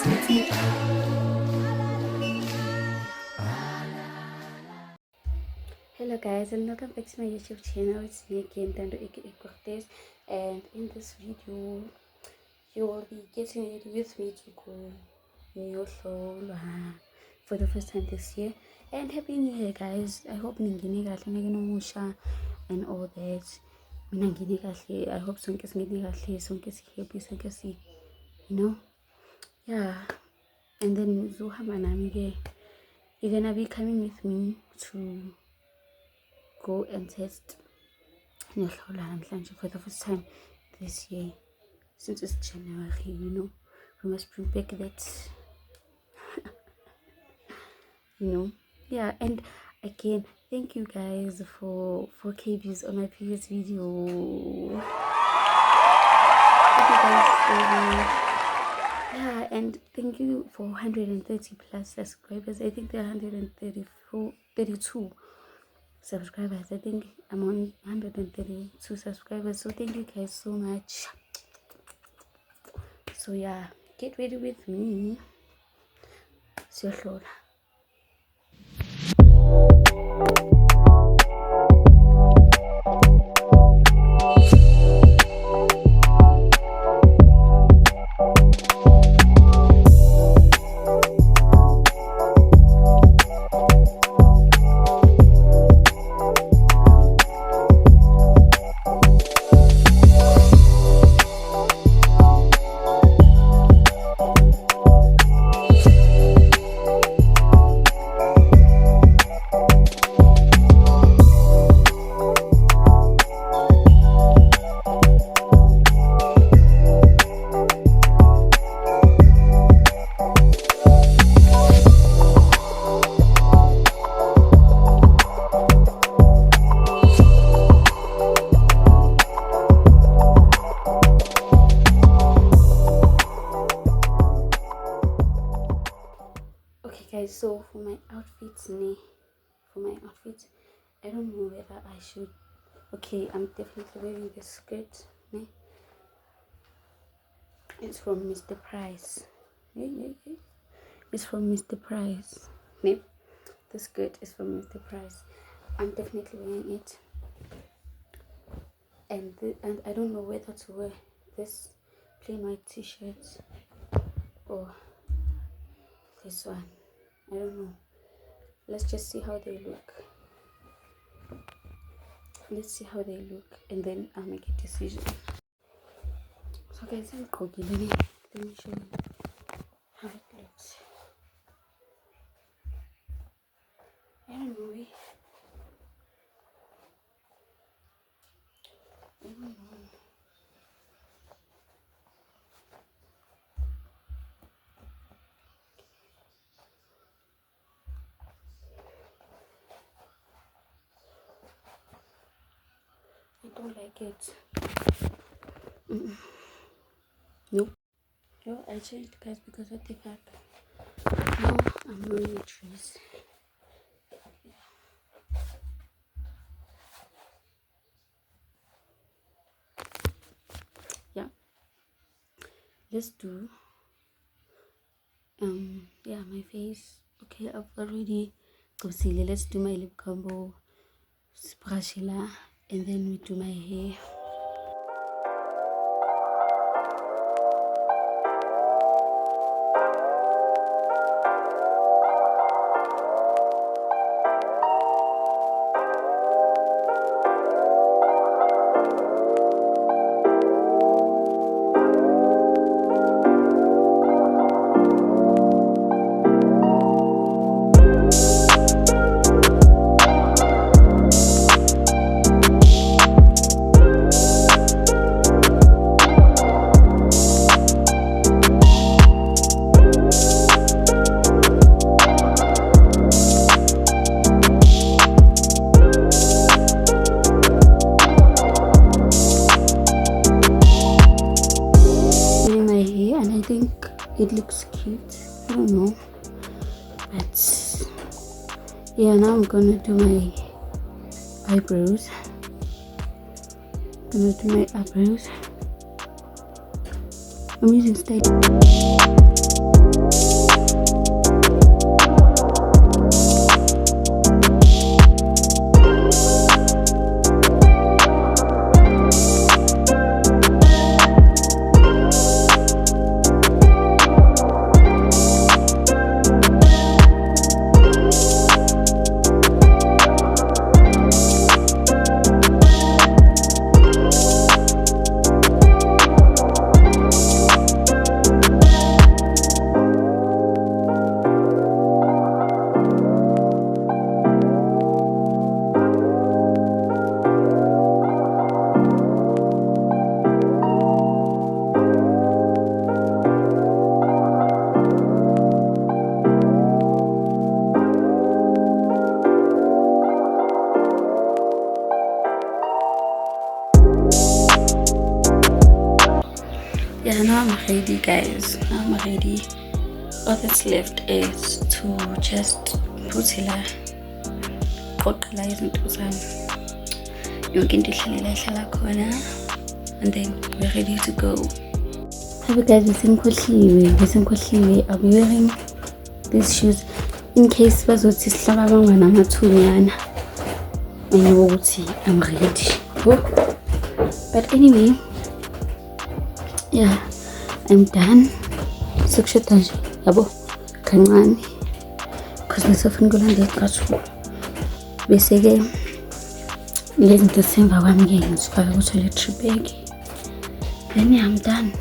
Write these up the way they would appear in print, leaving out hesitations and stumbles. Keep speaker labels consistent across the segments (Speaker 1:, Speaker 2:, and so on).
Speaker 1: Hello guys, and welcome back to my YouTube channel. It's me again, Tando aka Cortez, and in this video you will be getting ready with me to go Nyohlolwa for the first time this year. And happy new year guys. I hope ningine kahle nakunomusha and all that. Mina ngine kahle. I hope sonke singene kahle, sonke si happy, sonke si, you know. Yeah. And then Zuhama nami ke, you're gonna be coming with me to go and test Nyohlolwa namhlanje for the first time this year. Since it's January, you know, we must bring back that, you know. Yeah, and again, thank you guys for 4K views on my previous video. Thank you guys so much. Yeah, and thank you for 130 plus subscribers. I think there are 32 subscribers. I think I'm on 132 subscribers. So thank you guys so much. So yeah, get ready with me. Siyohlola. Guys, so for my outfit, I don't know whether I should. Okay, I'm definitely wearing this skirt. It's from Mr. Price. It's from Mr. Price. The skirt is from Mr. Price. I'm definitely wearing it, and I don't know whether to wear this plain white t-shirt or this one. I don't know. Let's just see how they look. Let's see how they look, and then I'll make a decision. So guys, I'm cooking. Let me show you how it looks. I don't know. I don't like it. Nope. No, I changed guys because of the fact now I'm wearing a dress. Yeah. Let's do my face. Okay, I've already concealer. Let's do my lip combo, brushilla, and then we do my hair. It looks cute. I don't know, but yeah, now I'm gonna do my eyebrows. I'm using stage. Yeah, now I'm ready, guys. Now I'm ready. All that's left is to just put it oqala izinto zami yonke into ihlala khona, and then we're ready to go. Hey guys, besenkhohliwe. I'll be wearing these shoes in case bazothi sihlaba abangwana amathunyana, I know ukuthi I'm ready. But anyway, yeah, I'm done. Sekushoda nje yabo kancane because ngisafuna ukulanda iqathu, bese ke lezi zinto semva kwami ke ngizifaka ku toiletry bag, then yeah, I'm done.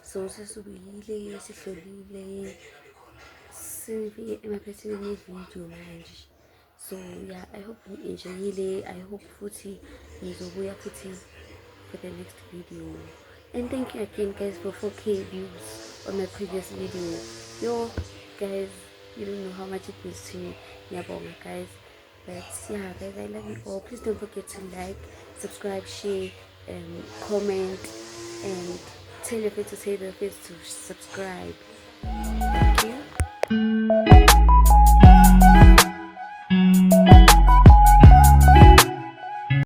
Speaker 1: So sesibuyile sihlolile sifike emaphethini yevidiyo manje. So yeah, I hope you-enjoyile. I hope futhi nizobuya futhi for the next video. And thank you again guys for 4K views on my previous video. Yo guys, you don't know how much it means to me. Ngiyabonga guys. But yeah guys, I love you all. Please don't forget to like, subscribe, share, comment, and tell your friends to tell their friends to subscribe.